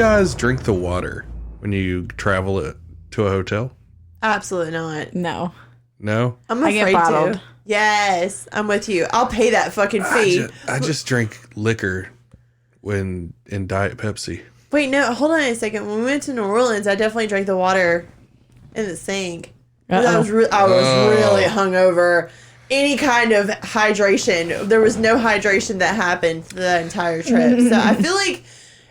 guys drink the water when you travel to a hotel? Absolutely not. No. No? I'm afraid I get bottled. to. Yes, I'm with you. I'll pay that fucking fee. I just drink liquor when in Diet Pepsi. Wait, no, hold on a second. When we went to New Orleans, I definitely drank the water in the sink. I was really hungover. Any kind of hydration. There was no hydration that happened the entire trip. So I feel like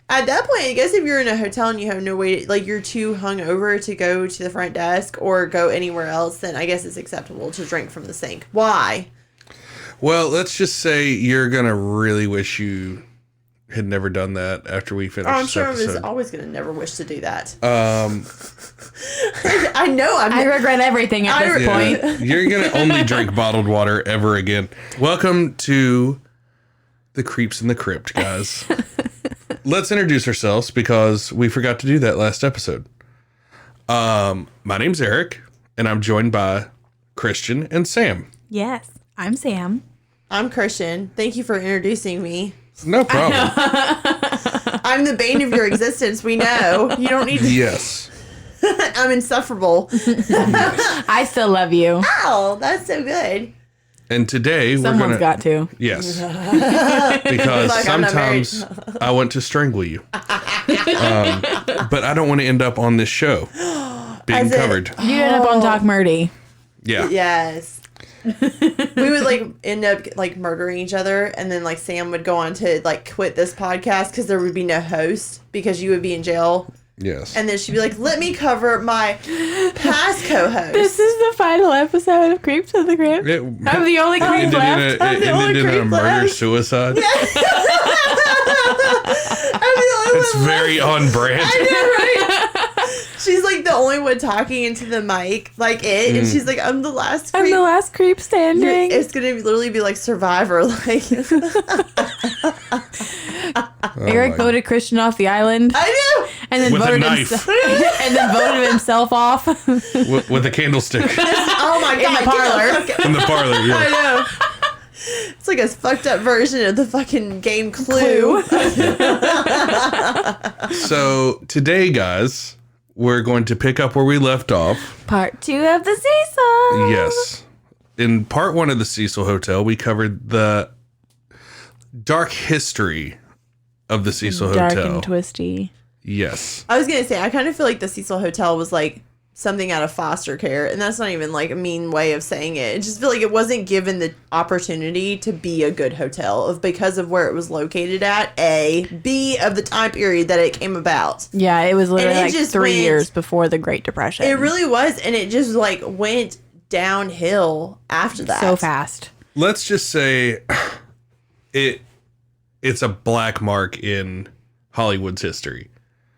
at that point, I guess if you're in a hotel and you have no way, like you're too hungover to go to the front desk or go anywhere else, then I guess it's acceptable to drink from the sink. Why? Well, let's just say you're going to really wish you had never done that after we finished I'm sure I this was episode. always going to never wish to do that. I know. I regret everything at this point. You're going to only drink bottled water ever again. Welcome to the Creeps in the Crypt, guys. Let's introduce ourselves because we forgot to do that last episode. My name's Eric, and I'm joined by Kristian and Sam. Yes, I'm Sam. I'm Kristian. Thank you for introducing me. No problem. I'm the bane of your existence. We know. You don't need to. Yes. I'm insufferable. I still love you. Oh, that's so good. And today Someone's got to. Yes. Because Like, I'm not sometimes I want to strangle you. But I don't want to end up on this show being covered. You end up on Doc Murdy. Yeah. Yes. We would like end up like murdering each other, and then like Sam would go on to like quit this podcast because there would be no host because you would be in jail. Yes. And then she'd be like, "Let me cover my past co-host." This is the final episode of Creeps in the Crypt. I'm the only creep left. It ended in a murder-suicide. It's very on brand. I know, right? She's like the only one talking into the mic, like it, and she's like, "I'm the last creep. I'm the last creep standing." It's gonna literally be like Survivor, like. Eric voted Kristian off the island. I know. And then With a voted knife. and then voted himself off. with a candlestick Oh my god! the parlor. in the parlor. I Yeah. know. It's like a fucked up version of the fucking game Clue. So today, guys, we're going to pick up where we left off. Part 2 of the Cecil. Yes. In part 1 of the Cecil Hotel, we covered the dark history of the Cecil Dark Hotel. and twisty. Yes. I was gonna say, I kind of feel like the Cecil Hotel was like something out of foster care, and that's not even like a mean way of saying it. I just feel like it wasn't given the opportunity to be a good hotel because of where it was located at, A, B, of the time period that it came about. Yeah, it was literally And it like just 3 went- years before the Great Depression. It really was, and it just like went downhill after that. so fast. Let's just say it's a black mark in Hollywood's history.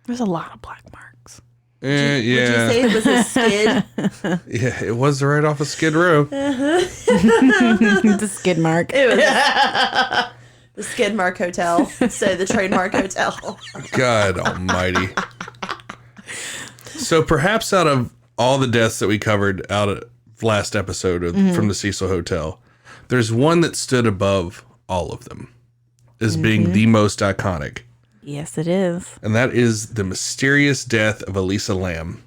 There's a lot of black marks. Yeah. Would you say it was a skid? Yeah, it was right off of Skid Row. The skid mark. It was the Skid Mark Hotel, so the trademark hotel. God almighty. So perhaps out of all the deaths that we covered out of last episode from the Cecil Hotel, there's one that stood above all of them as being the most iconic. Yes, it is. And that is the mysterious death of Elisa Lam,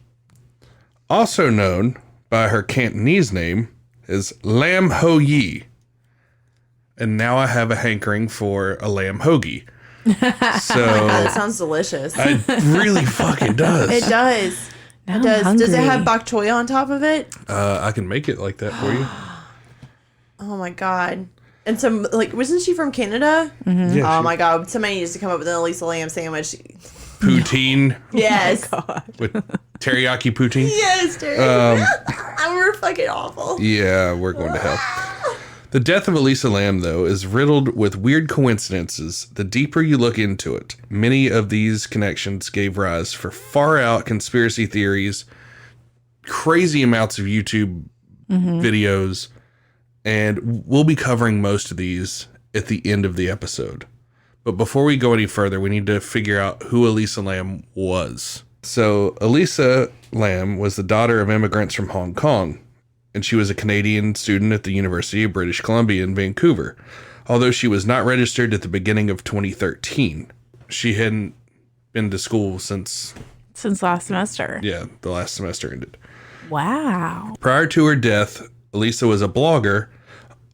also known by her Cantonese name as Lam Ho Yi. And now I have a hankering for a lamb hoagie. So That sounds delicious. it really fucking does. It does. Now It does. I'm Does it hungry. have bok choy on top of it? I can make it like that for you. Oh my god. And some like wasn't she from Canada? Yeah, Oh my god. Somebody needs to come up with an Elisa Lamb sandwich. poutine Yes. with teriyaki poutine. Yes, dude. We're fucking awful. Yeah, we're going to hell. The death of Elisa Lam, though, is riddled with weird coincidences. The deeper you look into it, many of these connections gave rise for far-out conspiracy theories, crazy amounts of YouTube videos, and we'll be covering most of these at the end of the episode. But before we go any further, we need to figure out who Elisa Lam was. So, Elisa Lam was the daughter of immigrants from Hong Kong, and she was a Canadian student at the University of British Columbia in Vancouver, although she was not registered at the beginning of 2013. She hadn't been to school since last semester. Yeah, the last semester ended. Wow. Prior to her death, Elisa was a blogger,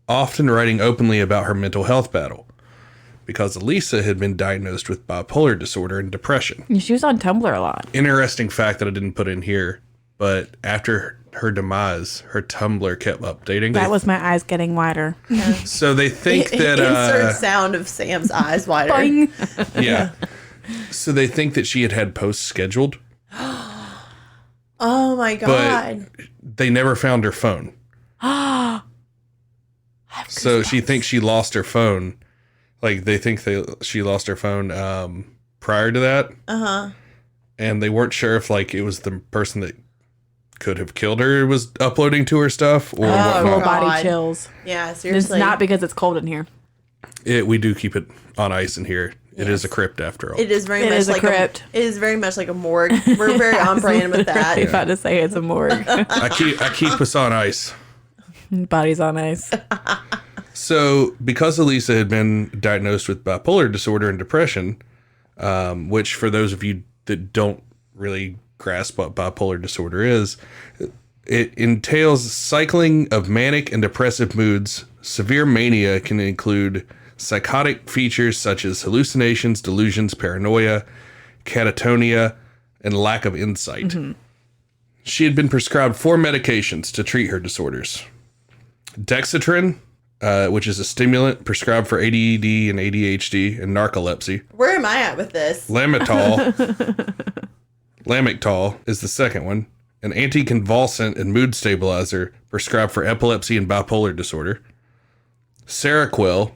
often writing openly about her mental health battle, because Elisa had been diagnosed with bipolar disorder and depression. She was on Tumblr a lot. Interesting fact that I didn't put in here, but after her demise, her Tumblr kept updating. That was my eyes getting wider. So they think that... Insert sound of Sam's eyes wider. Boing. Yeah. So they think that she had posts scheduled. Oh my God. But they never found her phone. So she thinks she lost her phone. Like, they think she lost her phone prior to that. Uh-huh. And they weren't sure if, like, it was the person that could have killed her was uploading to her stuff or whatnot. Body chills. Yeah, seriously. It's not because it's cold in here. We do keep it on ice in here. Yes. It is a crypt after all. It is very much like a crypt. It is very much like a morgue. We're very on brand with that. I'm about to say it's a morgue. I keep us on ice. Body's on ice. So, because Elisa had been diagnosed with bipolar disorder and depression, which for those of you that don't really grasp what bipolar disorder is, it entails cycling of manic and depressive moods. Severe mania can include psychotic features such as hallucinations, delusions, paranoia, catatonia, and lack of insight. Mm-hmm. She had been prescribed 4 medications to treat her disorders. Dexatrin, which is a stimulant prescribed for ADD and ADHD and narcolepsy. Where am I at with this? Lamictal is the second one. An anticonvulsant and mood stabilizer prescribed for epilepsy and bipolar disorder. Seroquel,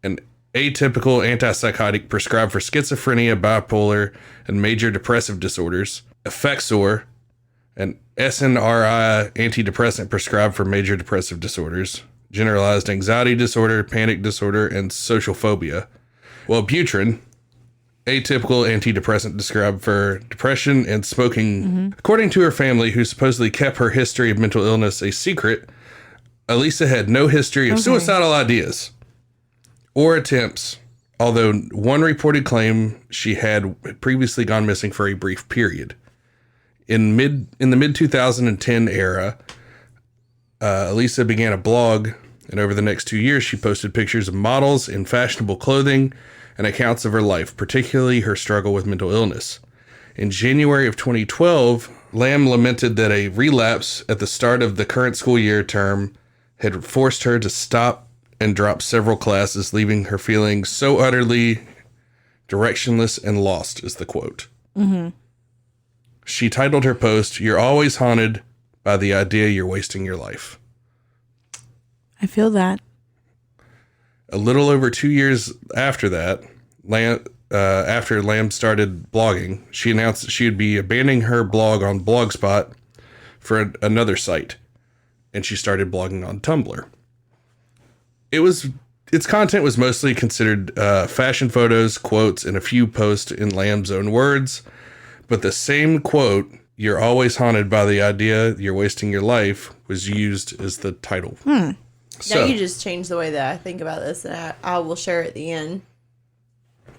an atypical antipsychotic prescribed for schizophrenia, bipolar, and major depressive disorders. Effexor, an SNRI antidepressant prescribed for major depressive disorders, generalized anxiety disorder, panic disorder, and social phobia. Wellbutrin, atypical antidepressant prescribed for depression and smoking. Mm-hmm. According to her family, who supposedly kept her history of mental illness a secret, Elisa had no history of suicidal ideas or attempts, although one reported claim she had previously gone missing for a brief period. In the mid-2010 era, Elisa began a blog, and over the next 2 years, she posted pictures of models in fashionable clothing and accounts of her life, particularly her struggle with mental illness. In January of 2012, Lam lamented that a relapse at the start of the current school year term had forced her to stop and drop several classes, leaving her feeling so utterly directionless and lost, is the quote. Mm-hmm. She titled her post, "You're always haunted by the idea you're wasting your life." I feel that. A little over 2 years after that, after Lam started blogging, she announced that she would be abandoning her blog on Blogspot for another site, and she started blogging on Tumblr. Its content was mostly considered fashion photos, quotes, and a few posts in Lam's own words, but the same quote, "You're always haunted by the idea you're wasting your life," was used as the title. So, now you just changed the way that I think about this, and I will share at the end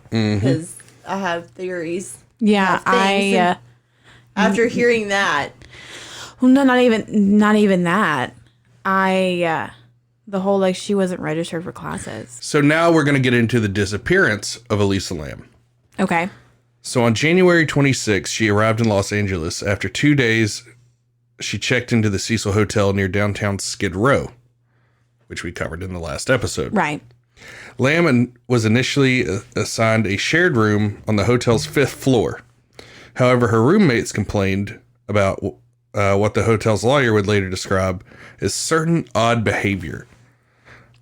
because I have theories. Yeah, after hearing that, well, no, not even that. The whole she wasn't registered for classes. So now we're going to get into the disappearance of Elisa Lam. Okay. So on January 26th, she arrived in Los Angeles. After 2 days, she checked into the Cecil Hotel near downtown Skid Row, which we covered in the last episode. Right. Lam was initially assigned a shared room on the hotel's 5th floor. However, her roommates complained about what the hotel's lawyer would later describe as certain odd behavior.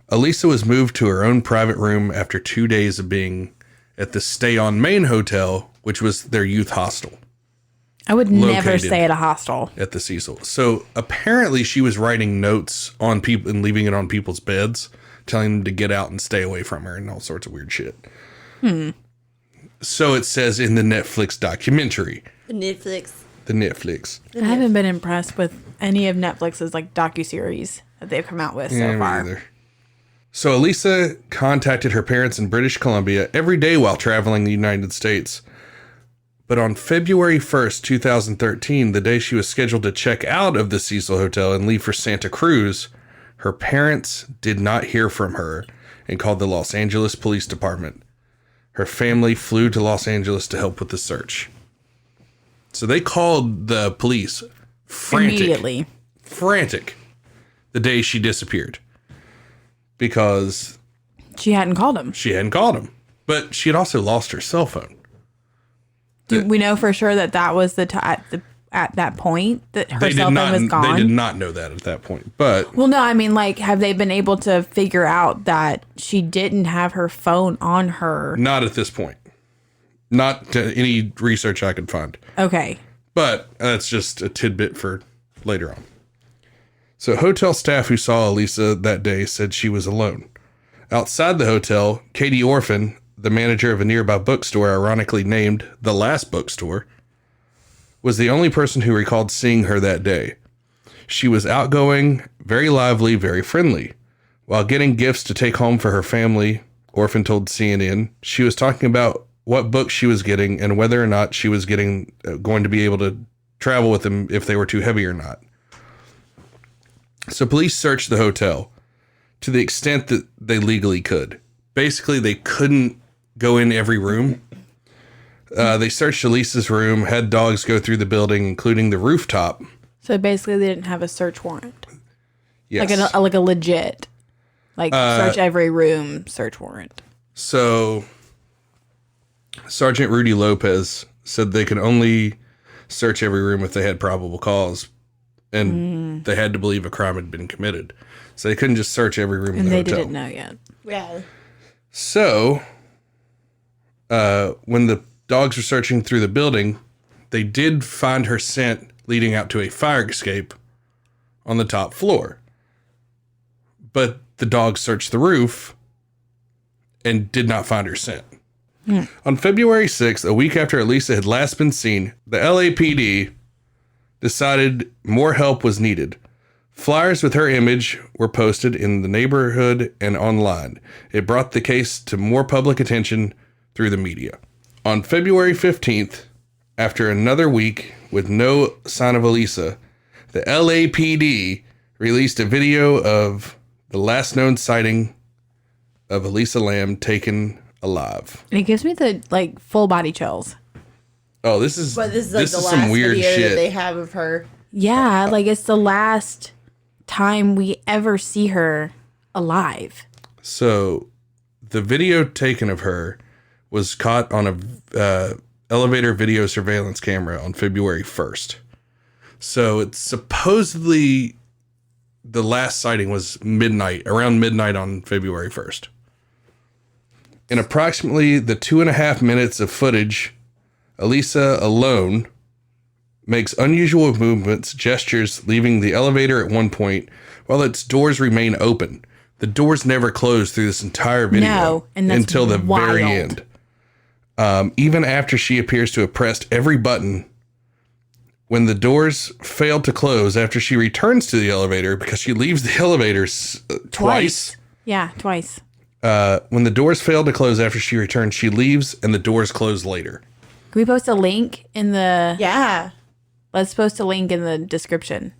Elisa was moved to her own private room after 2 days of being at the Stay on Main Hotel, which was their youth hostel. I would never stay at a hostel. At the Cecil. So apparently she was writing notes on people and leaving it on people's beds, telling them to get out and stay away from her and all sorts of weird shit. So it says in the Netflix documentary. The Netflix. I haven't been impressed with any of Netflix's docuseries that they've come out with so far. Me either. So Elisa contacted her parents in British Columbia every day while traveling the United States, But on February 1st, 2013, the day she was scheduled to check out of the Cecil Hotel and leave for Santa Cruz, her parents did not hear from her and called the Los Angeles Police Department. Her family flew to Los Angeles to help with the search. So they called the police frantic the day she disappeared because she hadn't called him. But she had also lost her cell phone. Do we know for sure that was at that point that her cell phone was gone? They did not know that at that point. But well, no, I mean, like, have they been able to figure out that she didn't have her phone on her? Not at this point. Not to any research I could find. Okay. But that's just a tidbit for later on. So hotel staff who saw Elisa that day said she was alone. Outside the hotel, Katie Orphan, the manager of a nearby bookstore ironically named The Last Bookstore, was the only person who recalled seeing her that day. She was outgoing, very lively, very friendly. While getting gifts to take home for her family, Orphan told CNN, she was talking about what books she was getting and whether or not she was going to be able to travel with them if they were too heavy or not. So police searched the hotel to the extent that they legally could. Basically, they couldn't go in every room. They searched Elisa's room, had dogs go through the building, including the rooftop. So basically, they didn't have a search warrant. Yes. Like a legit, search every room search warrant. So Sergeant Rudy Lopez said they could only search every room if they had probable cause, and they had to believe a crime had been committed. So they couldn't just search every room in the hotel. And they didn't know yet. Yeah. So when the dogs were searching through the building, they did find her scent leading out to a fire escape on the top floor. But the dogs searched the roof and did not find her scent. On February 6th, a week after Elisa had last been seen, the LAPD decided more help was needed. Flyers with her image were posted in the neighborhood and online. It brought the case to more public attention through the media. On February 15th, after another week with no sign of Elisa, the LAPD released a video of the last known sighting of Elisa Lam taken alive. And it gives me the full body chills. Oh, this is the some last weird video shit that they have of her. Yeah, it's the last time we ever see her alive. So the video taken of her was caught on a elevator video surveillance camera on February 1st. So it's supposedly the last sighting was around midnight on February 1st. In approximately the 2.5 minutes of footage, Elisa alone makes unusual movements, gestures, leaving the elevator at one point while its doors remain open. The doors never close through this entire video until the very end. Even after she appears to have pressed every button, when the doors fail to close after she returns to the elevator, because she leaves the elevator twice. Yeah, twice. When the doors fail to close after she returns, she leaves and the doors close later. Can we post a link in the... Yeah. Let's post a link in the description.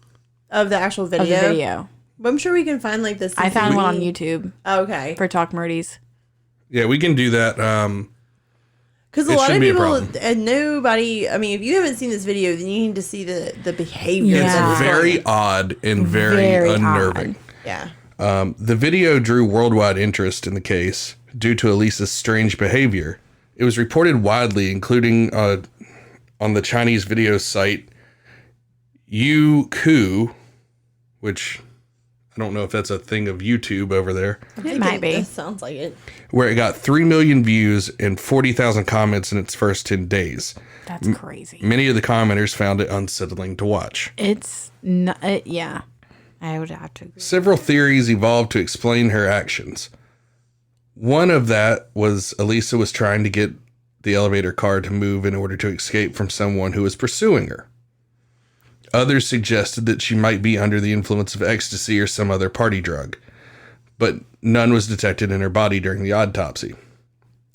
Of the actual video? Of the video. But I'm sure we can find this. I found one on YouTube. Okay. For Talk Murdies. Yeah, we can do that. Because a lot of people and nobody, I mean, if you haven't seen this video, then you need to see the behavior. Yeah. It's very odd and very unnerving. Odd. Yeah. The video drew worldwide interest in the case due to Elisa's strange behavior. It was reported widely, including on the Chinese video site Youku, which I don't know if that's a thing of YouTube over there. It might be. That sounds like it. Where it got 3 million views and 40,000 comments in its first 10 days. That's crazy. Many of the commenters found it unsettling to watch. It's not, yeah. I would have to agree. Several theories evolved to explain her actions. One of that was Elisa was trying to get the elevator car to move in order to escape from someone who was pursuing her. Others suggested that she might be under the influence of ecstasy or some other party drug, but none was detected in her body during the autopsy.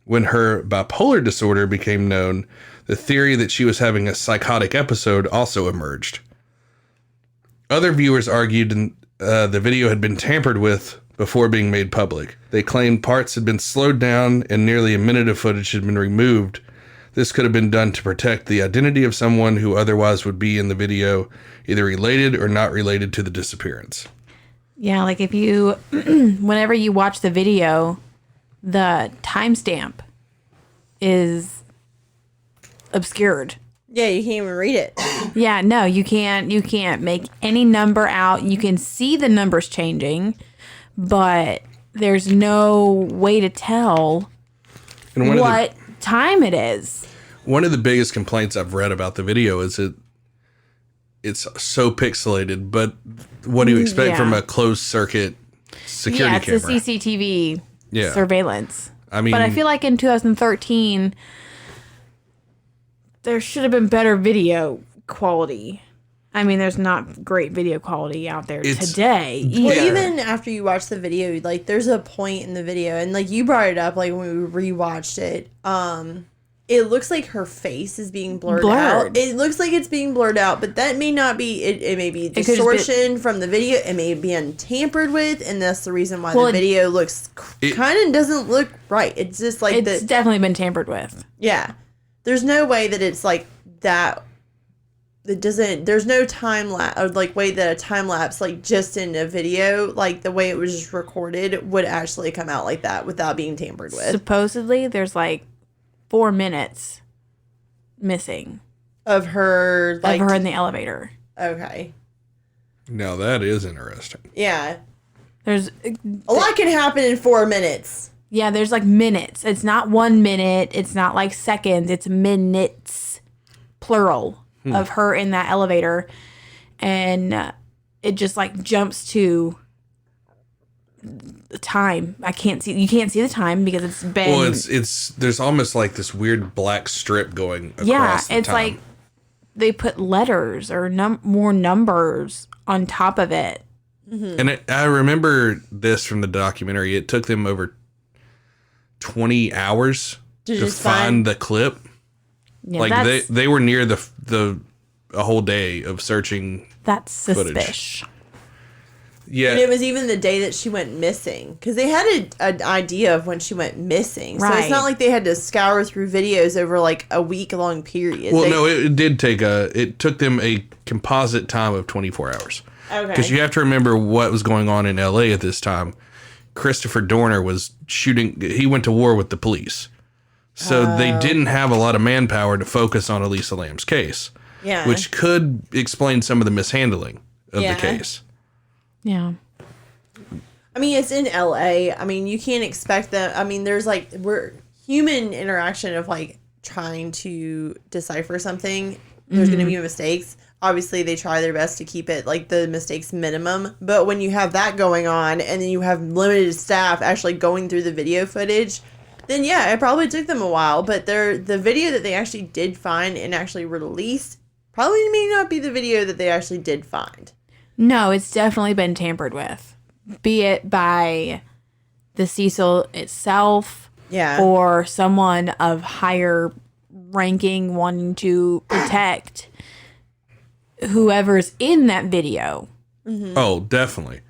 When her bipolar disorder became known, The theory that she was having a psychotic episode also emerged. Other viewers argued the video had been tampered with before being made public. They claimed parts had been slowed down and nearly a minute of footage had been removed. This could have been done to protect the identity of someone who otherwise would be in the video, either related or not related to the disappearance. Yeah, like if you, whenever you watch the video, the timestamp is obscured. Yeah, you can't even read it. Yeah, no, you can't make any number out. You can see the numbers changing, but there's no way to tell what time it is. One of the biggest complaints I've read about the video is it's so pixelated, but what do you expect from a closed circuit security camera? Yeah, it's a CCTV surveillance. I mean, but I feel like in 2013, there should have been better video quality. I mean, there's not great video quality out there today. Well, even after you watch the video, like there's a point in the video, and like you brought it up, like when we rewatched it, it looks like her face is being blurred out. It looks like it's being blurred out, but that may not be. It may be distortion from the video. It may be untampered with, and that's the reason why the video looks kind of doesn't look right. It's just like it's definitely been tampered with. Yeah, there's no way that it's like that. It doesn't. There's no time lapse or like way that a time lapse like just in a video, like the way it was just recorded, would actually come out like that without being tampered with. Supposedly, there's like 4 minutes missing of her, like, of her in the elevator. Okay. Now that is interesting. Yeah. There's a lot can happen in 4 minutes. Yeah, there's like minutes. It's not 1 minute. It's not like seconds. It's minutes, plural. Of her in that elevator, and it just like jumps to the time. You can't see the time because it's been. Well, it's there's almost like this weird black strip going across. Yeah, the it's time. like they put letters or more numbers on top of it. Mm-hmm. And I remember this from the documentary. It took them over 20 hours to find the clip. Yeah, like they were near a whole day of searching. That's suspicious. Footage. Yeah, and it was even the day that she went missing because they had an idea of when she went missing. So it's not like they had to scour through videos over like a week-long period. Well, no, it took them a composite time of 24 hours. Okay. Because you have to remember what was going on in LA at this time. Christopher Dorner was shooting. He went to war with the police. So they didn't have a lot of manpower to focus on Elisa Lam's case. Yeah. Which could explain some of the mishandling of the case. Yeah. I mean, it's in LA. I mean, you can't expect that. I mean, there's like human interaction of like trying to decipher something. There's going to be mistakes. Obviously, they try their best to keep it like the mistakes minimum. But when you have that going on and then you have limited staff actually going through the video footage, then yeah, it probably took them a while. But the video that they actually did find and actually released probably may not be the video that they actually did find. No, it's definitely been tampered with. Be it by the Cecil itself or someone of higher ranking wanting to protect whoever's in that video. Mm-hmm. Oh, definitely.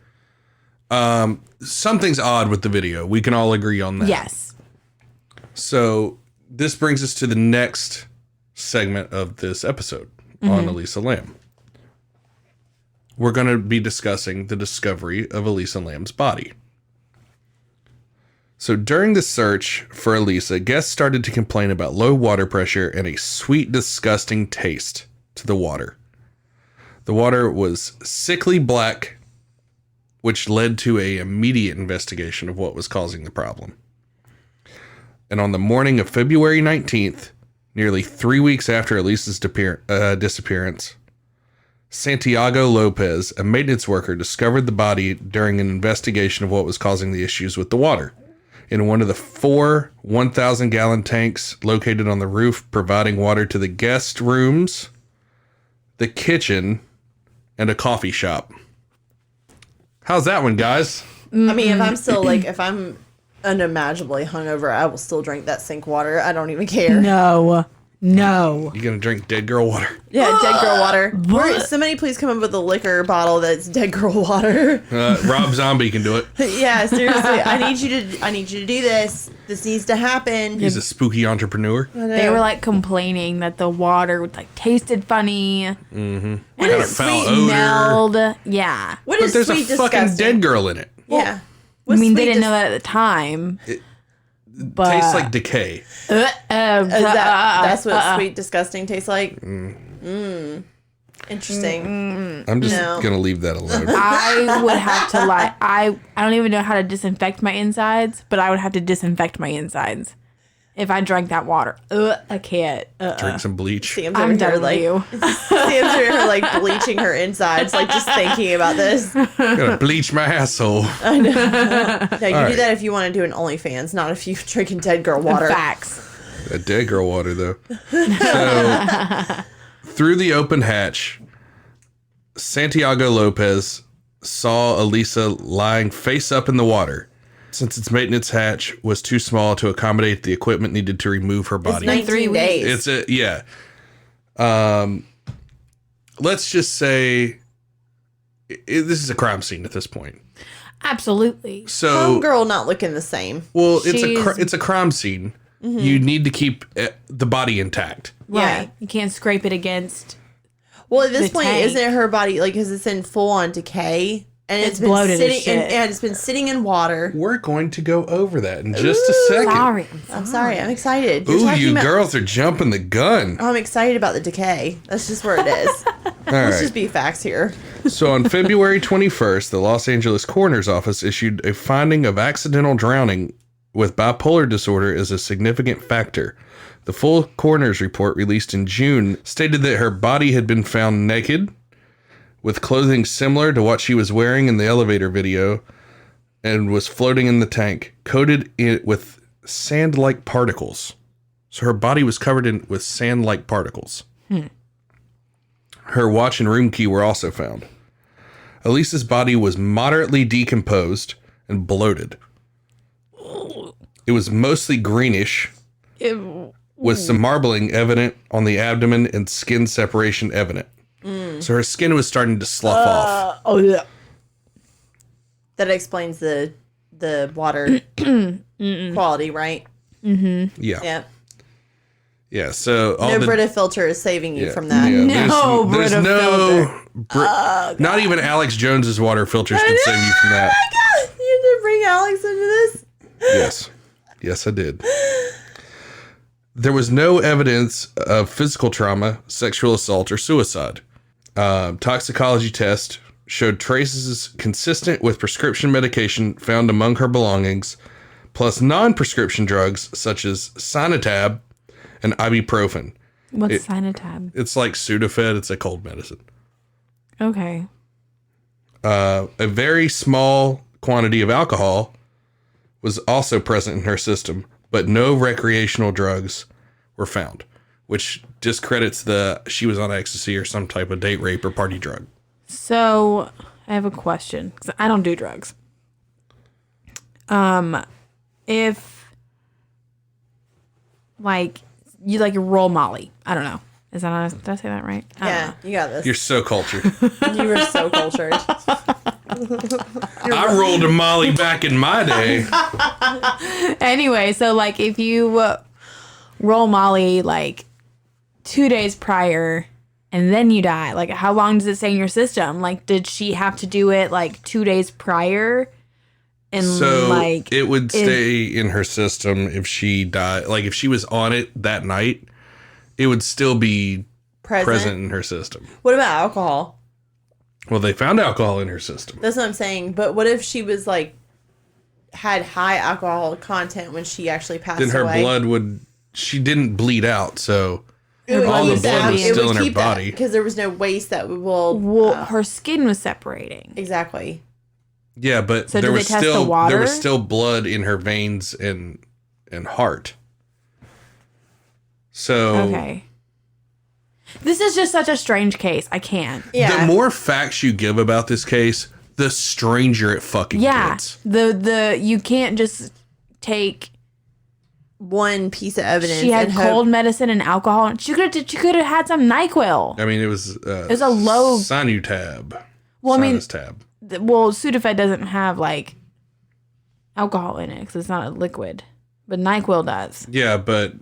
Something's odd with the video. We can all agree on that. Yes. So this brings us to the next segment of this episode on Elisa Lam. We're going to be discussing the discovery of Elisa Lam's body. So during the search for Elisa, guests started to complain about low water pressure and a sweet, disgusting taste to the water. The water was sickly black, which led to an immediate investigation of what was causing the problem. And on the morning of February 19th, nearly 3 weeks after Elisa's disappearance, Santiago Lopez, a maintenance worker, discovered the body during an investigation of what was causing the issues with the water. In one of the 4 1,000-gallon tanks located on the roof, providing water to the guest rooms, the kitchen, and a coffee shop. How's that one, guys? I mean, if I'm unimaginably hungover, I will still drink that sink water. I don't even care. No. No. You gonna drink dead girl water? Yeah, dead girl water. Somebody please come up with a liquor bottle that's dead girl water. Rob Zombie can do it. Yeah, seriously. I need you to do this. This needs to happen. He's a spooky entrepreneur. They were like complaining that the water like tasted funny. Mm-hmm. What Got a is foul sweet? odor. Smelled. Yeah. What But is there's sweet a fucking disgusting? dead girl in it. Yeah. I mean, they didn't know that at the time. But Tastes like decay. That's what sweet disgusting tastes like. Interesting. I'm just No. gonna leave that alone. I would have to lie. I don't even know how to disinfect my insides, but I would have to disinfect my insides if I drank that water. I can't. Drink some bleach. Sam's I'm over done here, with like, you. Sam's over here, like, bleaching her insides, like, just thinking about this. Gotta bleach my asshole. No, you do right. that if you want to do an OnlyFans, not if you drinking dead girl water. Facts. That dead girl water, though. So, through the open hatch, Santiago Lopez saw Elisa lying face up in the water. Since its maintenance hatch was too small to accommodate the equipment needed to remove her body. It's 19 days. Let's just say this is a crime scene at this point. Absolutely. So, Homegirl not looking the same. well, She's- it's a crime scene. You need to keep the body intact. Yeah. Right. You can't scrape it against. Well, at this The point, tank. isn't it her body, like, because it's in full on decay? And It's been bloated as sitting shit. and it's been sitting in water. We're going to go over that in just a second. Sorry. I'm sorry. I'm excited. You're Ooh, talking you about- girls are jumping the gun. I'm excited about the decay. That's just where it is. All Let's right. just be facts here. So on February 21st, the Los Angeles Coroner's Office issued a finding of accidental drowning with bipolar disorder as a significant factor. The full coroner's report released in June stated that her body had been found naked, with clothing similar to what she was wearing in the elevator video, and was floating in the tank, coated with sand-like particles. So her body was covered with sand-like particles. Her watch and room key were also found. Elisa's body was moderately decomposed and bloated. It was mostly greenish, with some marbling evident on the abdomen and skin separation evident. So her skin was starting to slough off. Oh, yeah. That explains the water quality, right? Yeah. Yeah. So all No the Brita filter is saving you from that. Yeah, No there's Brita no not even Alex Jones's water filters can save you from that. Oh my God, you didn't bring Alex into this? Yes, I did. There was no evidence of physical trauma, sexual assault, or suicide. Toxicology test showed traces consistent with prescription medication found among her belongings, plus non-prescription drugs such as Sinotab and ibuprofen. What's Sinotab? It's like Sudafed. It's a cold medicine. Okay. A very small quantity of alcohol was also present in her system, but no recreational drugs were found, which discredits she was on ecstasy or some type of date rape or party drug. So I have a question because I don't do drugs. If like you like roll Molly, I don't know. Is that did I say that right? I don't Yeah, know. you got this. You're so cultured. You were so cultured. I rolled a Molly back in my day. Anyway, so like if you roll Molly like 2 days prior and then you die, like how long does it stay in your system? Like did she have to do it like 2 days prior? And So like it would stay in her system if she died. Like if she was on it that night, it would still be present in her system. What about alcohol? Well, they found alcohol in her system. That's what I'm saying. But what if she was like had high alcohol content when she actually passed Then her away? blood she didn't bleed out, so Her all body the was blood was saving. still in her body. because there was no waste that will. well, her skin was separating. Exactly. Yeah, but So there did was they test the still water? there was still blood in her veins and heart. So Okay. This is just such a strange case. I can't. Yeah. the more facts you give about this case, the stranger it fucking Yeah. gets. The you can't just take one piece of evidence. She had and cold medicine and alcohol. She could have had some NyQuil. I mean, it was a low Sinutab. Well, I mean, Tab. Sudafed doesn't have like alcohol in it because it's not a liquid, but NyQuil does. Yeah, but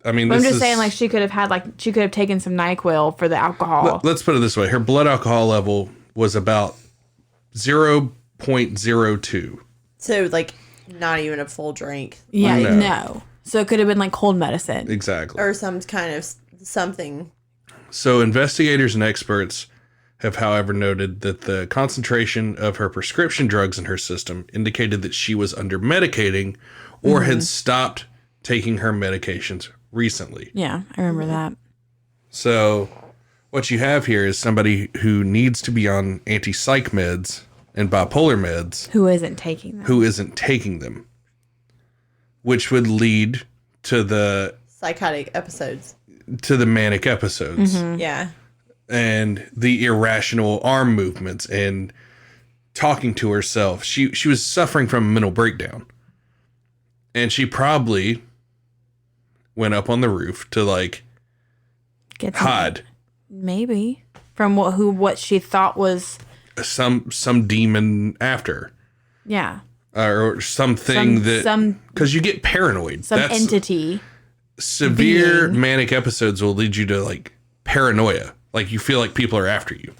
I mean, I'm just saying, like she could have taken some NyQuil for the alcohol. Let's put it this way: her blood alcohol level was about 0.02. So, like, not even a full drink. Yeah, No. no. So it could have been like cold medicine. Exactly. Or some kind of something. So investigators and experts have, however, noted that the concentration of her prescription drugs in her system indicated that she was under medicating or had stopped taking her medications recently. Yeah, I remember that. So what you have here is somebody who needs to be on anti-psych meds and bipolar meds Who isn't taking them? who isn't taking them, which would lead to the Psychotic episodes. manic episodes. Yeah. And the irrational arm movements and talking to herself. She was suffering from a mental breakdown. And she probably went up on the roof to like Get some- hide Maybe. From what she thought was some demon after yeah. or something Some because you get paranoid. some entity. Severe being. manic episodes will lead you to like paranoia. Like you feel like people are after you.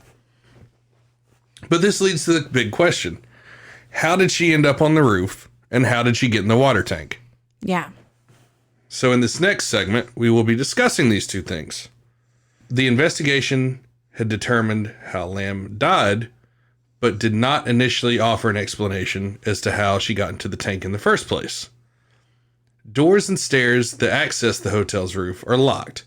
But this leads to the big question. How did she end up on the roof and how did she get in the water tank? Yeah. So in this next segment, we will be discussing these two things. The investigation had determined how Lam died, but did not initially offer an explanation as to how she got into the tank in the first place. Doors and stairs that access the hotel's roof are locked,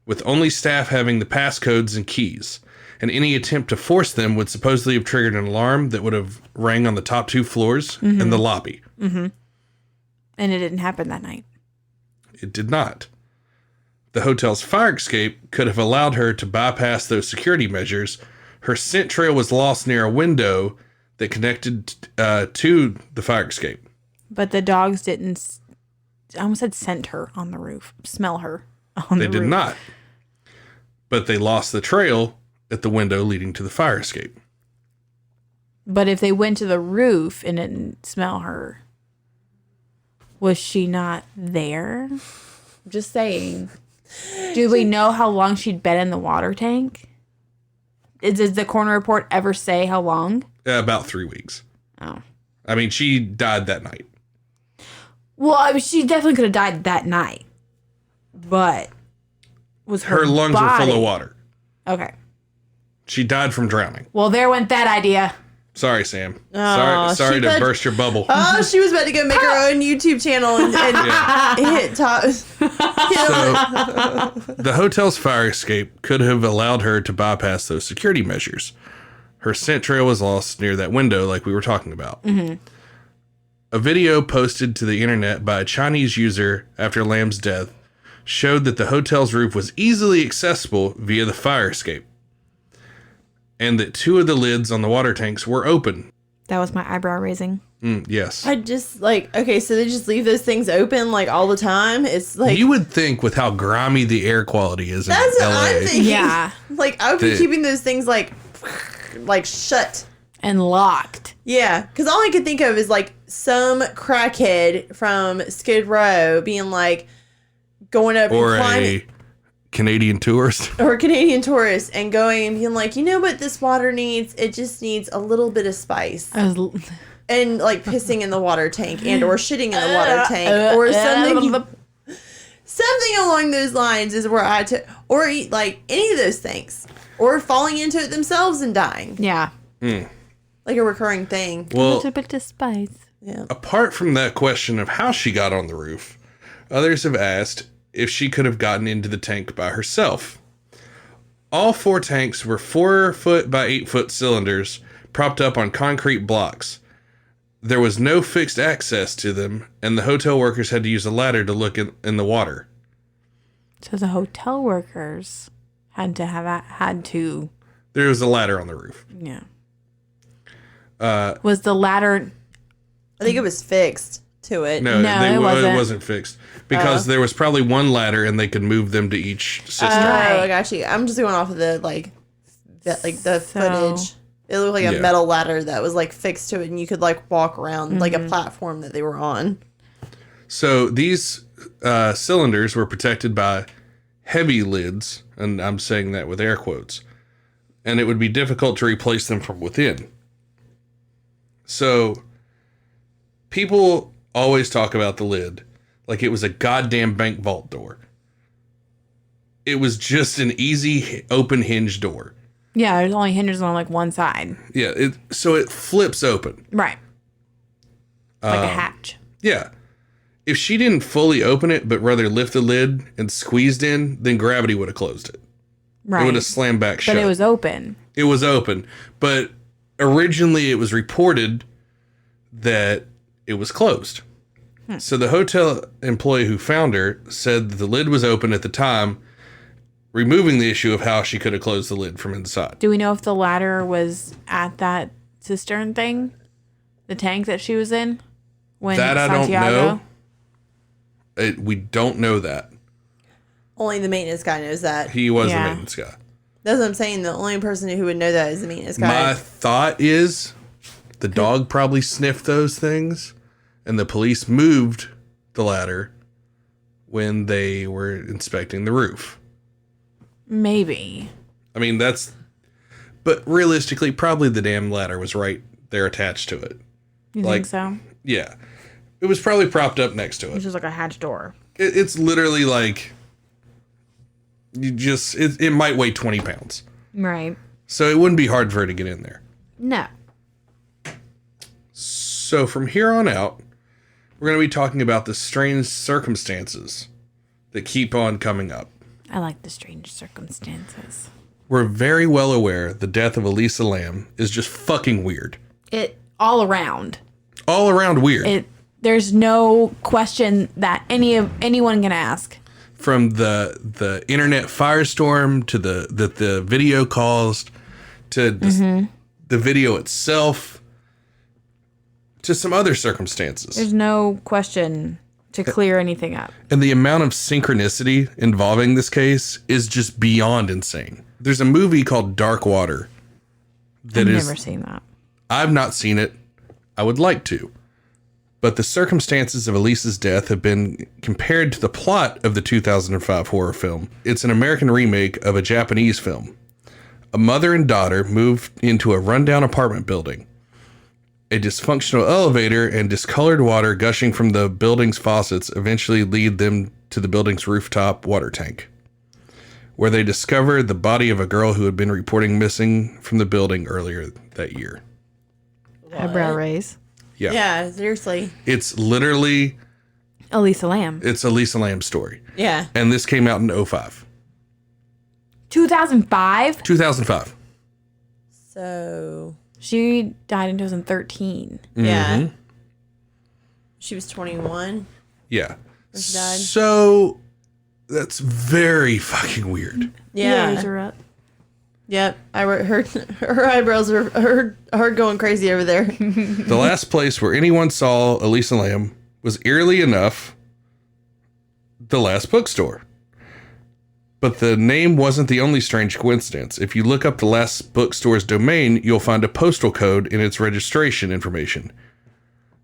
with only staff having the passcodes and keys, and any attempt to force them would supposedly have triggered an alarm that would have rang on the top two floors in the lobby. Mm-hmm. And it didn't happen that night. It did not. The hotel's fire escape could have allowed her to bypass those security measures. Her scent trail was lost near a window that connected to the fire escape. But the dogs didn't. I almost said scent her on the roof. Smell her on the roof. They did not. But they lost the trail at the window leading to the fire escape. But if they went to the roof and didn't smell her, was she not there? Just saying. Do we know how long she'd been in the water tank? Does the coroner report ever say how long? About 3 weeks. Oh. I mean, she died that night. Well, I mean, she definitely could have died that night. But was Her lungs were full of water. Okay. She died from drowning. Well, there went that idea. Sorry, Sam. Oh, sorry she to thought- burst your bubble. Oh, she was about to go make her own YouTube channel and hit top. So, the hotel's fire escape could have allowed her to bypass those security measures. Her scent trail was lost near that window, like we were talking about. Mm-hmm. A video posted to the internet by a Chinese user after Lam's death showed that the hotel's roof was easily accessible via the fire escape, and that two of the lids on the water tanks were open. That was my eyebrow raising. Yes. I just okay, so they just leave those things open like all the time. It's like You would think with how grimy the air quality is in that's LA. what I'm thinking. Yeah. Like I would be The- keeping those things like shut. And locked. Yeah, because all I could think of is like some crackhead from Skid Row being like going up Or and climbing. a Canadian tourist. Or a Canadian tourist and going and being like, you know what this water needs? It just needs a little bit of spice. And like pissing in the water tank and or shitting in the water tank or something. Something along those lines is where I took, or eat like any of those things. Or falling into it themselves and dying. Yeah. Like a recurring thing. A Well, little bit of spice. Yeah. apart from that question of how she got on the roof, others have asked if she could have gotten into the tank by herself. All four tanks were 4-foot by 8-foot cylinders propped up on concrete blocks. There was no fixed access to them, and the hotel workers had to use a ladder to look in the water. So the hotel workers had to. There was a ladder on the roof. Yeah. Was the ladder? I think it was fixed. to it. No, it wasn't fixed because there was probably one ladder and they could move them to each sister. I got you. I'm just going off of the the footage. It looked like a metal ladder that was like fixed to it, and you could like walk around like a platform that they were on. So these cylinders were protected by heavy lids, and I'm saying that with air quotes, and it would be difficult to replace them from within. So people always talk about the lid like it was a goddamn bank vault door. It was just an easy open hinge door. Yeah, there's only hinges on like one side. Yeah, so it flips open. Right. Like a hatch. Yeah. If she didn't fully open it, but rather lift the lid and squeezed in, then gravity would have closed it. Right. It would have slammed back shut. But it was open. It was open. But originally it was reported that it was closed. So the hotel employee who found her said that the lid was open at the time, removing the issue of how she could have closed the lid from inside. Do we know if the ladder was at that cistern thing? The tank that she was in? When that I Santiago? don't know. We don't know that. Only the maintenance guy knows that. He was the maintenance guy. That's what I'm saying. The only person who would know that is the maintenance guy. My thought is the dog probably sniffed those things, and the police moved the ladder when they were inspecting the roof. Maybe. I mean, but realistically, probably the damn ladder was right there attached to it. You think so? Yeah. It was probably propped up next to it. Which is like a hatch door. It's literally like, it might weigh 20 pounds. Right. So it wouldn't be hard for her to get in there. No. So from here on out, we're going to be talking about the strange circumstances that keep on coming up. I like the strange circumstances. We're very well aware the death of Elisa Lam is just fucking weird. It all around. All around weird. There's no question that anyone can ask. From the internet firestorm to the video caused to the video itself to some other circumstances. There's no question to clear anything up. And the amount of synchronicity involving this case is just beyond insane. There's a movie called Dark Water. I've never seen that. I've not seen it. I would like to. But the circumstances of Elisa's death have been compared to the plot of the 2005 horror film. It's an American remake of a Japanese film. A mother and daughter move into a rundown apartment building. A dysfunctional elevator and discolored water gushing from the building's faucets eventually lead them to the building's rooftop water tank, where they discover the body of a girl who had been reporting missing from the building earlier that year. Eyebrow raise. Yeah. Yeah, seriously. It's literally Elisa Lam. It's Elisa Lam's story. Yeah. And this came out in 2005. 2005? 2005. So She died in 2013. yeah. She was 21. Yeah. when she died. So that's very fucking weird. Yeah. Ears are up. Yep. Her eyebrows are her going crazy over there. The last place where anyone saw Elisa Lam was eerily enough the last bookstore. But the name wasn't the only strange coincidence. If you look up the last bookstore's domain, you'll find a postal code in its registration information.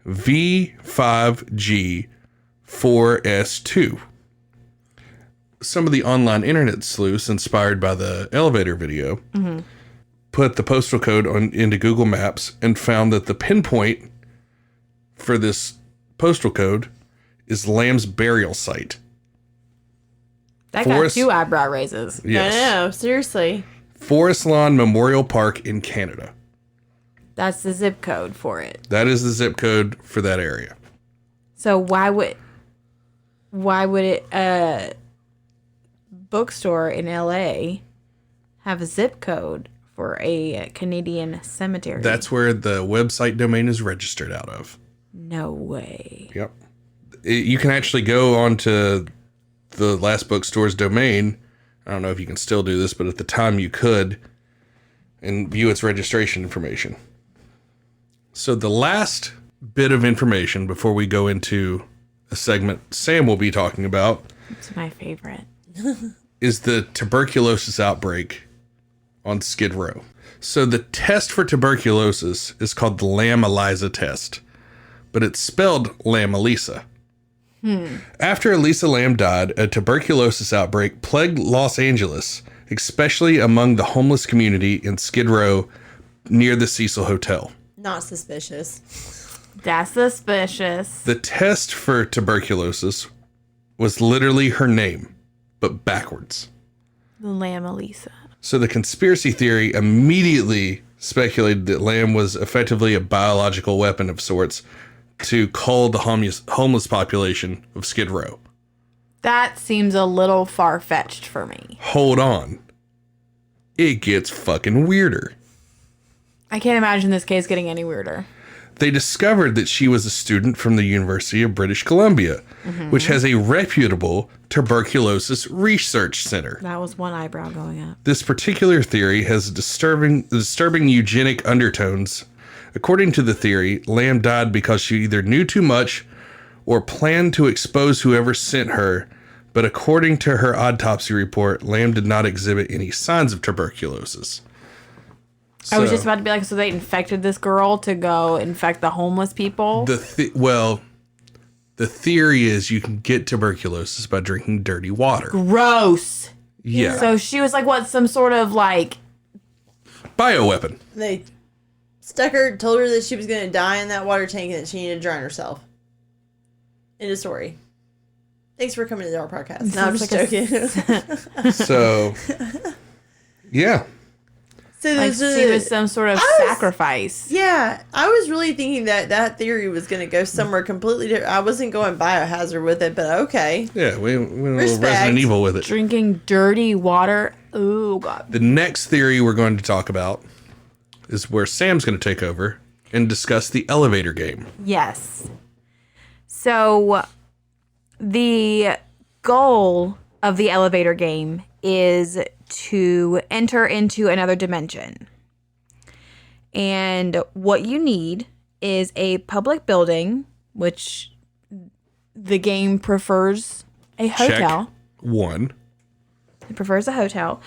V5G4S2. Some of the online internet sleuths, inspired by the elevator video, put the postal code into Google Maps and found that the pinpoint for this postal code is Lamb's burial site. That Forest- got 2 eyebrow raises. Yes. I know. Seriously. Forest Lawn Memorial Park in Canada. That's the zip code for it. That is the zip code for that area. So why would it bookstore in LA have a zip code for a Canadian cemetery? That's where the website domain is registered out of. No way. Yep. You can actually go onto the last bookstore's domain. I don't know if you can still do this, but at the time you could, and view its registration information. So the last bit of information before we go into a segment Sam will be talking about. It's my favorite. Is the tuberculosis outbreak on Skid Row. So the test for tuberculosis is called the Lam Elisa test, but it's spelled Lam Elisa. After Elisa Lam died, a tuberculosis outbreak plagued Los Angeles, especially among the homeless community in Skid Row near the Cecil Hotel. Not suspicious. That's suspicious. The test for tuberculosis was literally her name, but backwards. The Lam Elisa. So the conspiracy theory immediately speculated that Lam was effectively a biological weapon of sorts to cull the homeless population of Skid Row. That seems a little far-fetched for me. Hold on. It gets fucking weirder. I can't imagine this case getting any weirder. They discovered that she was a student from the University of British Columbia, which has a reputable tuberculosis research center. That was one eyebrow going up. This particular theory has disturbing eugenic undertones. According to the theory, Lam died because she either knew too much or planned to expose whoever sent her, but according to her autopsy report, Lam did not exhibit any signs of tuberculosis. I was just about to be like, so they infected this girl to go infect the homeless people? The theory is you can get tuberculosis by drinking dirty water. Gross. Yeah. So she was like, what, some sort of like... Bioweapon. They stuck her, told her that she was going to die in that water tank and that she needed to drown herself. End of story. Thanks for coming to our podcast. No, I'm just joking. So, yeah. So Like she was some sort of sacrifice. Yeah, I was really thinking that theory was going to go somewhere completely different. I wasn't going biohazard with it, but okay. Yeah, we went a little Respect. Resident Evil with it. Drinking dirty water. Oh, God. The next theory we're going to talk about is where Sam's going to take over and discuss the elevator game. Yes. So the goal of the elevator game is to enter into another dimension. And what you need is a public building, which the game prefers a hotel. Check one. It prefers a hotel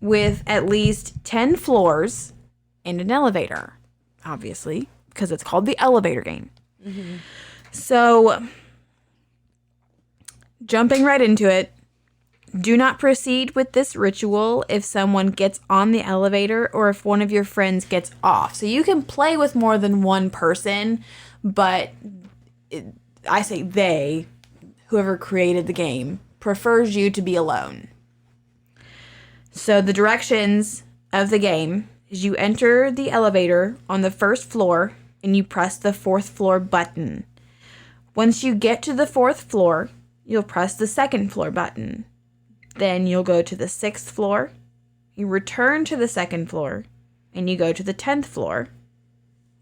with at least 10 floors and an elevator, obviously, because it's called the elevator game. Mm-hmm. So, jumping right into it, do not proceed with this ritual if someone gets on the elevator or if one of your friends gets off. So you can play with more than one person, but I say they, whoever created the game, prefers you to be alone. So the directions of the game is you enter the elevator on the first floor and you press the 4th floor button. Once you get to the 4th floor, you'll press the 2nd floor button. Then you'll go to the 6th floor, you return to the 2nd floor, and you go to the 10th floor,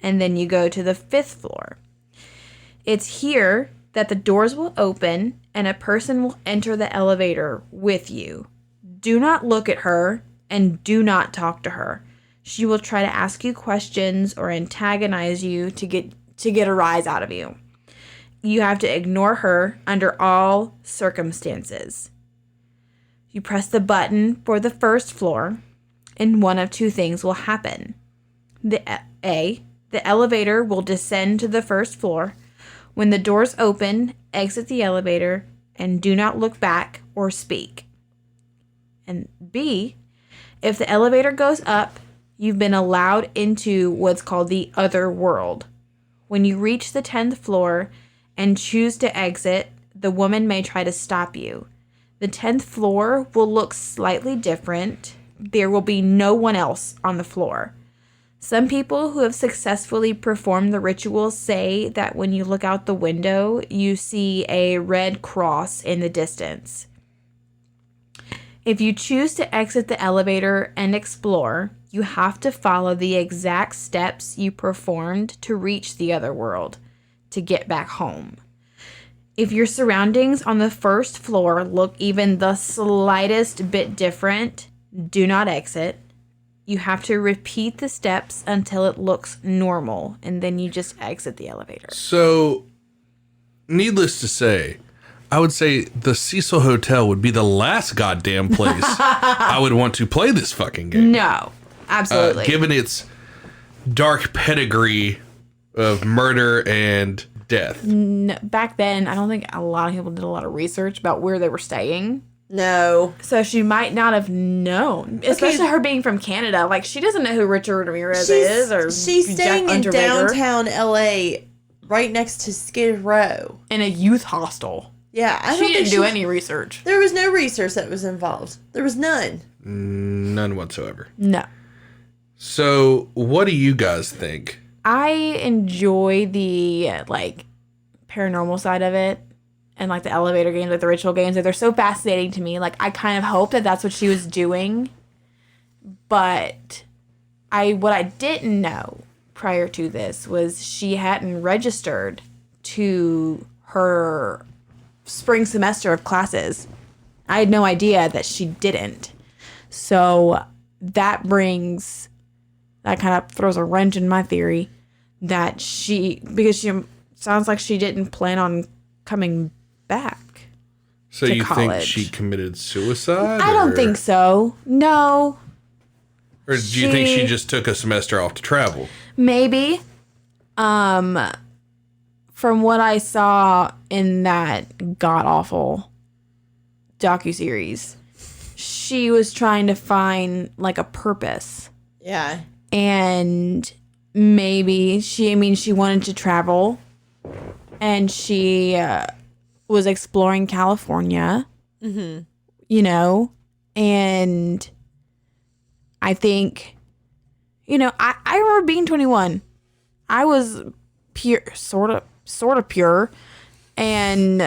and then you go to the 5th floor. It's here that the doors will open and a person will enter the elevator with you. Do not look at her and do not talk to her. She will try to ask you questions or antagonize you to get a rise out of you. You have to ignore her under all circumstances. You press the button for the 1st floor, and one of two things will happen. The elevator will descend to the 1st floor. When the doors open, exit the elevator, and do not look back or speak. And B, if the elevator goes up, you've been allowed into what's called the other world. When you reach the 10th floor and choose to exit, the woman may try to stop you. The 10th floor will look slightly different. There will be no one else on the floor. Some people who have successfully performed the ritual say that when you look out the window, you see a red cross in the distance. If you choose to exit the elevator and explore, you have to follow the exact steps you performed to reach the other world to get back home. If your surroundings on the 1st floor look even the slightest bit different, do not exit. you have to repeat the steps until it looks normal, and then you just exit the elevator. So, needless to say, I would say the Cecil Hotel would be the last goddamn place I would want to play this fucking game. No, absolutely. Given its dark pedigree of murder and death. No, back then, I don't think a lot of people did a lot of research about where they were staying. No. So she might not have known, especially her being from Canada. Like, she doesn't know who Richard Ramirez is, or she's staying in downtown LA, right next to Skid Row, in a youth hostel. Yeah, She didn't do any research. There was no research that was involved. There was none. None whatsoever. No. So, what do you guys think? I enjoy the paranormal side of it. And, the elevator games, the ritual games, they're so fascinating to me. I kind of hope that that's what she was doing. But what I didn't know prior to this was she hadn't registered to her spring semester of classes. I had no idea that she didn't. So that kind of throws a wrench in my theory that because she sounds like she didn't plan on coming back. So you college. think she committed suicide? I don't think so. No. Or do you think she just took a semester off to travel? Maybe. From what I saw in that god-awful docuseries, she was trying to find, a purpose. Yeah. And maybe she wanted to travel, and she was exploring California, and I think, I remember being 21. I was pure, sort of pure, and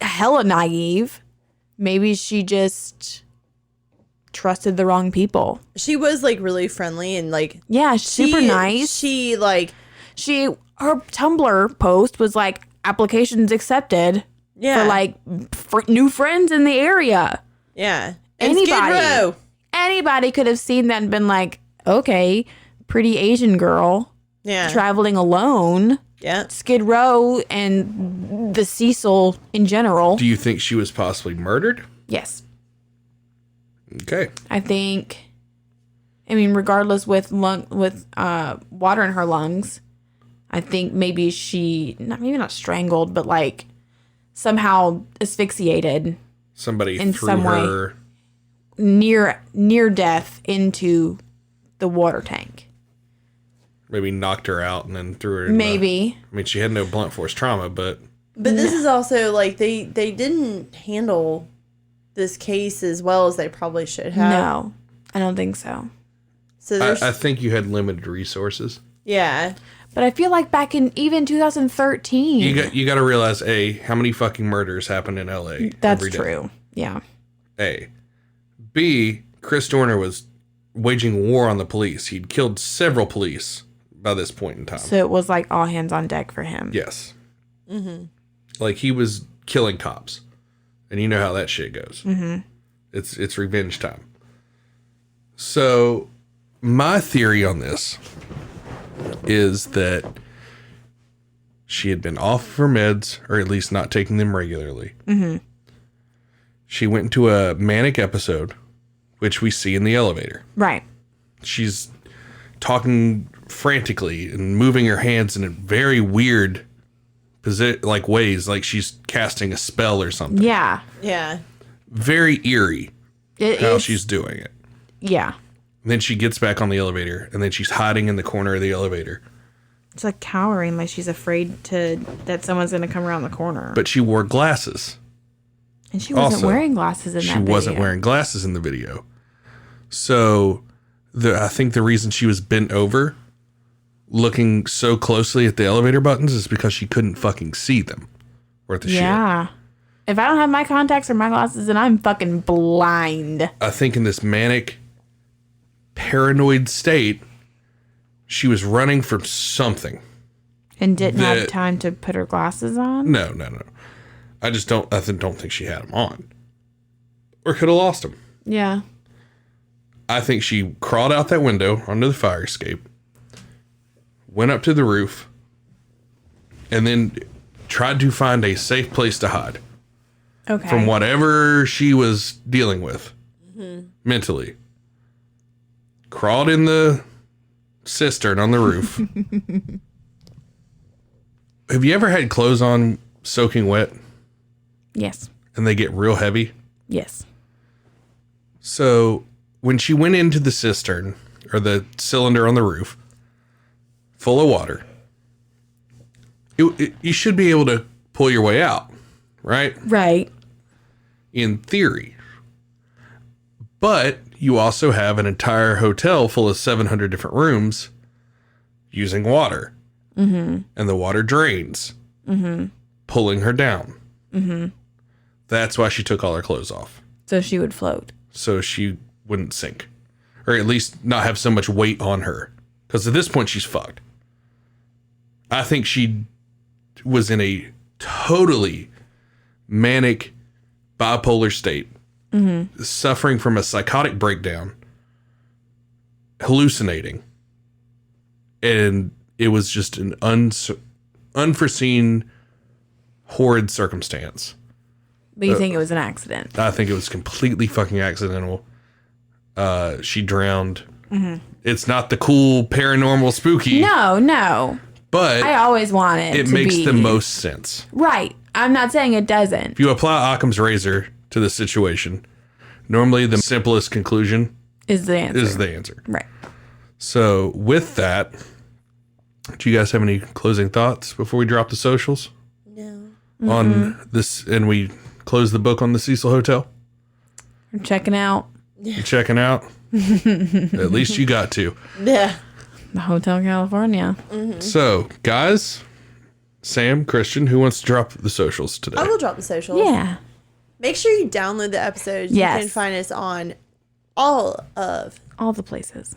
hella naive. Maybe she just trusted the wrong people. She was really friendly and yeah, super nice. She her Tumblr post was applications accepted. Yeah. For new friends in the area. Yeah. And anybody could have seen that and been okay, pretty Asian girl. Yeah. Traveling alone. Yeah. Skid Row and the Cecil in general. Do you think she was possibly murdered? Yes. Okay. I think, regardless with water in her lungs, I think maybe she, maybe not strangled, but somehow asphyxiated. Somebody in threw some her way, near death into the water tank. Maybe knocked her out and then threw her in Maybe. she had no blunt force trauma, but this is also they didn't handle this case as well as they probably should have. No, I don't think so. So I think you had limited resources. Yeah. But I feel like back in even 2013. You got to realize, A, how many fucking murders happen in LA? That's every day? true. Yeah. A. B, Chris Dorner was waging war on the police. He'd killed several police by this point in time. So it was all hands on deck for him. Yes. Mm-hmm. He was killing cops. And you know how that shit goes. Mm-hmm. It's revenge time. So my theory on this is that she had been off her meds, or at least not taking them regularly. Mm-hmm. She went into a manic episode, which we see in the elevator. Right. She's talking frantically and moving her hands in a very weird ways, like she's casting a spell or something. Yeah. Yeah. Very eerie how it's she's doing it. Yeah. And then she gets back on the elevator, and then she's hiding in the corner of the elevator. It's cowering, she's afraid that someone's going to come around the corner. But she wore glasses. And she wasn't wearing glasses in that video. She wasn't wearing glasses in the video. So I think the reason she was bent over, looking so closely at the elevator buttons, is because she couldn't fucking see them. Worth of shit. Yeah. If I don't have my contacts or my glasses, then I'm fucking blind. I think in this manic, paranoid state, she was running from something. And didn't have time to put her glasses on? No. I don't think she had them on. Or could have lost them. Yeah. I think she crawled out that window onto the fire escape, went up to the roof, and then tried to find a safe place to hide from whatever she was dealing with mentally. Crawled in the cistern on the roof. Have you ever had clothes on soaking wet? Yes. And they get real heavy? Yes. So when she went into the cistern, or the cylinder on the roof, full of water, you should be able to pull your way out, right? Right. In theory. But you also have an entire hotel full of 700 different rooms using water. Mm-hmm. And the water drains, pulling her down. Mm-hmm. That's why she took all her clothes off. So she would float. So she wouldn't sink. Or at least not have so much weight on her. Because at this point, she's fucked. I think she was in a totally manic, bipolar state. Mm-hmm. Suffering from a psychotic breakdown. Hallucinating. And it was just an unforeseen, horrid circumstance. But you think it was an accident? I think it was completely fucking accidental. She drowned. Mm-hmm. It's not the cool, paranormal, spooky. No. But I always wanted it to makes be the most sense. Right. I'm not saying it doesn't. If you apply Occam's razor to the situation, normally the simplest conclusion is the answer. Right. So with that, do you guys have any closing thoughts before we drop the socials? No. On this, and we close the book on the Cecil Hotel? I'm checking out. You checking out? At least you got to. Yeah. The Hotel California. Mm-hmm. So, guys, Sam, Kristian, who wants to drop the socials today? I will drop the socials. Yeah. Make sure you download the episodes. Yes. You can find us on all the places.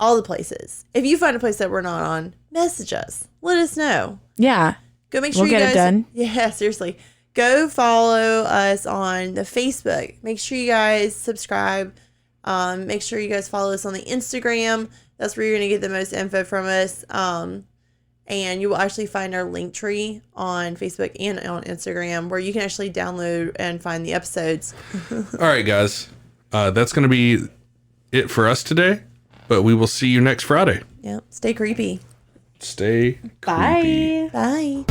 If you find a place that we're not on, message us. Let us know. Yeah. Go make sure we'll you get guys. It done. Yeah, seriously. Go follow us on the Facebook. Make sure you guys subscribe. Make sure you guys follow us on the Instagram. That's where you're going to get the most info from us. And you will actually find our link tree on Facebook and on Instagram where you can actually download and find the episodes. All right, guys. That's going to be it for us today, but we will see you next Friday. Yep. Stay creepy. Stay creepy. Bye.